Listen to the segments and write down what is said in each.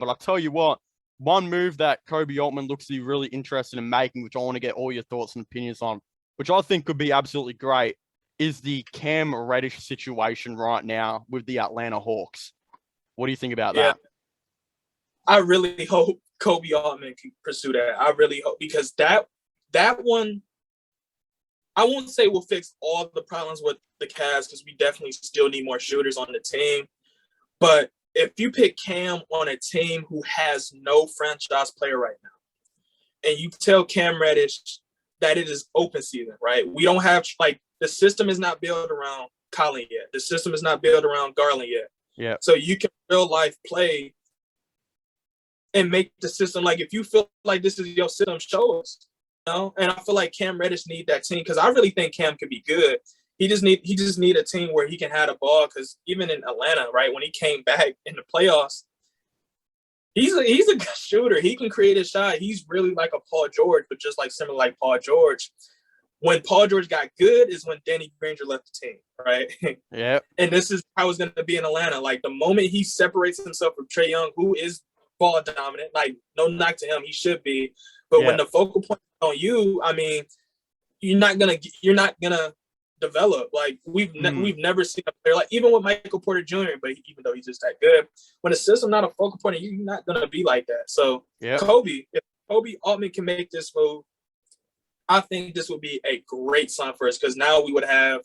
But I'll tell you what, one move that Kobe Altman looks to be really interested in making, which I want to get all your thoughts and opinions on, which I think could be absolutely great, is the Cam Reddish situation right now with the Atlanta Hawks. What do you think about that? I really hope Kobe Altman can pursue that. I really hope, because that one, I won't say will fix all the problems with the Cavs, because we definitely still need more shooters on the team. But if you pick Cam on a team who has no franchise player right now, and you tell Cam Reddish that it is open season, right? We don't have, like, the system is not built around Colin yet. The system is not built around Garland yet. Yeah. So you can real life play and make the system, like, if you feel like this is your system, show us. You know? And I feel like Cam Reddish need that team, because I really think Cam could be good. He just need a team where he can have the ball, because even in Atlanta, right, when he came back in the playoffs, he's a good shooter. He can create a shot. He's really like a Paul George, but just like similar like Paul George. When Paul George got good is when Danny Granger left the team, right? Yeah. And this is how it's going to be in Atlanta. Like, the moment he separates himself from Trae Young, who is ball dominant, like, no knock to him, he should be. But when the focal point is on you, I mean, you're not gonna develop. Like, we've never seen a player, like, even with Michael Porter Jr., but even though he's just that good, when the system not a focal point of you, you're not gonna be like that. So if Kobe Altman can make this move, I think this would be a great sign for us, because now we would have,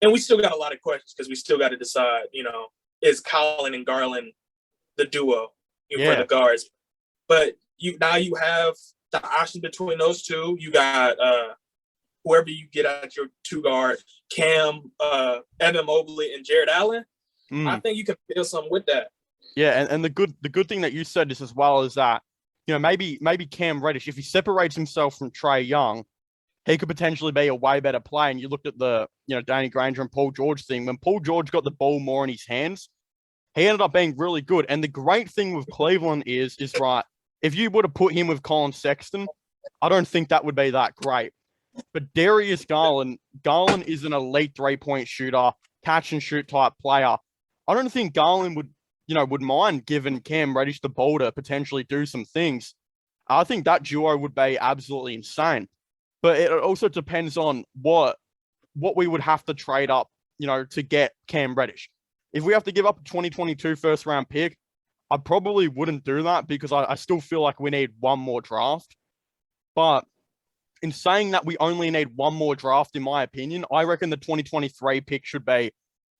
and we still got a lot of questions, because we still got to decide, is Colin and Garland the duo for the guards? But you have the option between those two. You got whoever you get at your two guard, Cam, Evan Mobley, and Jared Allen. I think you can build something with that. Yeah, and the good thing that you said this as well is that, maybe Cam Reddish, if he separates himself from Trae Young, he could potentially be a way better player. And you looked at the, Danny Granger and Paul George thing. When Paul George got the ball more in his hands, he ended up being really good. And the great thing with Cleveland is right, if you would have put him with Colin Sexton, I don't think that would be that great. But Darius Garland is an elite three-point shooter, catch and shoot type player. I don't think Garland would mind giving Cam Reddish the ball to potentially do some things. I think that duo would be absolutely insane. But it also depends on what we would have to trade up, to get Cam Reddish. If we have to give up a 2022 first-round pick, I probably wouldn't do that, because I still feel like we need one more draft. But in saying that we only need one more draft, in my opinion, I reckon the 2023 pick should be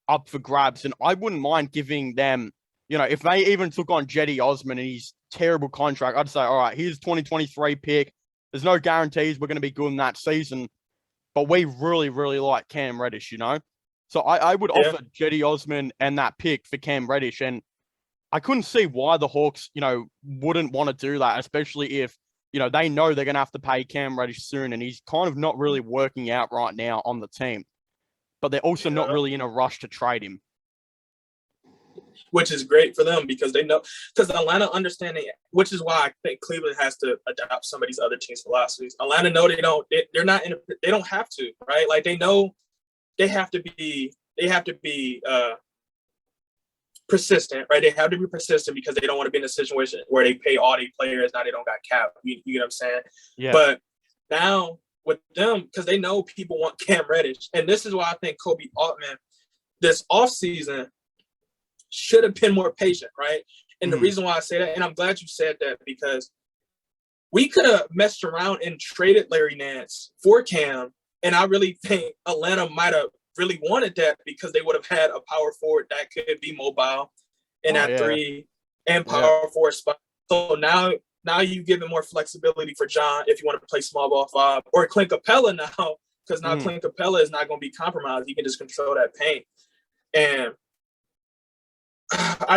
up for grabs. And I wouldn't mind giving them, if they even took on Jetty Osman and his terrible contract, I'd say, all right, here's 2023 pick. There's no guarantees we're going to be good in that season, but we really, really like Cam Reddish, So I would offer Jetty Osman and that pick for Cam Reddish. And I couldn't see why the Hawks, wouldn't want to do that, especially if, they know they're going to have to pay Cam Reddish soon, and he's kind of not really working out right now on the team. But they're also not really in a rush to trade him. Which is great for them, because they know, because Atlanta understanding, which is why I think Cleveland has to adopt some of these other teams' philosophies. Atlanta know they don't have to, right? Like, they know they have to be persistent, right? They have to be persistent, because they don't want to be in a situation where they pay all the players, now they don't got cap. You know what I'm saying? Yeah. But now with them, because they know people want Cam Reddish, and this is why I think Kobe Altman this offseason should have been more patient, right? And the reason why I say that, and I'm glad you said that, because we could have messed around and traded Larry Nance for Cam, and I really think Atlanta might have really wanted that, because they would have had a power forward that could be mobile in that three and power forward spot. So now you give him more flexibility for John if you want to play small ball five, or Clint Capella now, because now Clint Capella is not going to be compromised. He can just control that paint. And I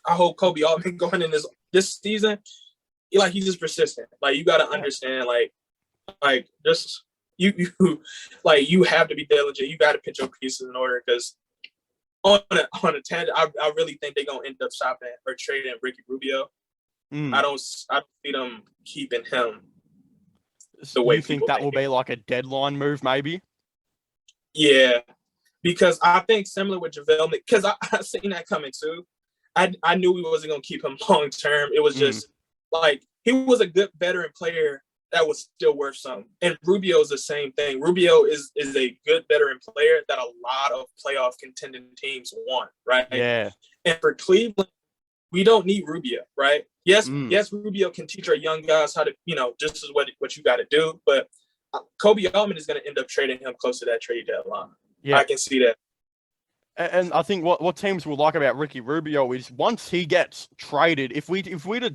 hope Kobe Altman going in this season, he's just persistent. Like, you got to understand, just you have to be diligent. You got to pitch your pieces in order, because on a tangent, I really think they're gonna end up shopping or trading Ricky Rubio. I don't see them keeping him. So you think that will be like a deadline move, maybe? Yeah, because I think similar with JaVale, because I seen that coming too. I knew we wasn't gonna keep him long term. It was just like he was a good veteran player that was still worth something. And Rubio is the same thing. Rubio is a good veteran player that a lot of playoff contending teams want, right? Yeah. And for Cleveland, we don't need Rubio, right? Yes, Rubio can teach our young guys how to, just as what you got to do. But Kobe Altman is going to end up trading him close to that trade deadline. Yeah. I can see that. And I think what teams will like about Ricky Rubio is once he gets traded, if we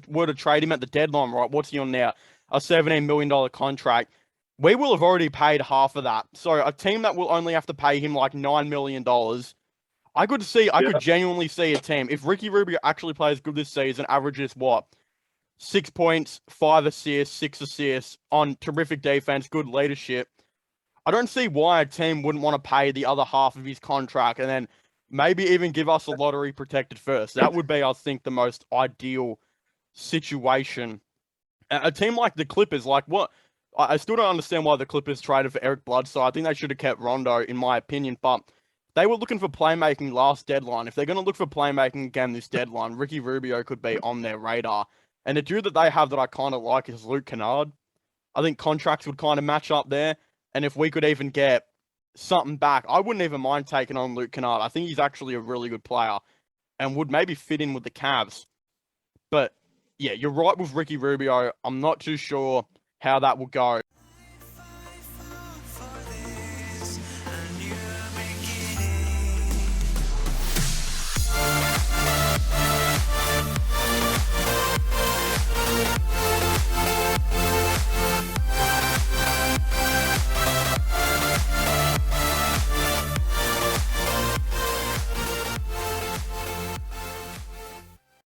were to trade him at the deadline, right, what's he on now? A $17 million contract. We will have already paid half of that. So a team that will only have to pay him like $9 million. I could genuinely see a team, if Ricky Rubio actually plays good this season, averages what? 6 points, 5 assists, 6 assists on terrific defense, good leadership. I don't see why a team wouldn't want to pay the other half of his contract and then maybe even give us a lottery protected first. That would be, I think, the most ideal situation. A team like the Clippers, like what? I still don't understand why the Clippers traded for Eric Bledsoe. I think they should have kept Rondo, in my opinion, but they were looking for playmaking last deadline. If they're going to look for playmaking again this deadline, Ricky Rubio could be on their radar. And the dude that they have that I kind of like is Luke Kennard. I think contracts would kind of match up there. And if we could even get something back, I wouldn't even mind taking on Luke Kennard. I think he's actually a really good player and would maybe fit in with the Cavs. But yeah, you're right with Ricky Rubio. I'm not too sure how that will go.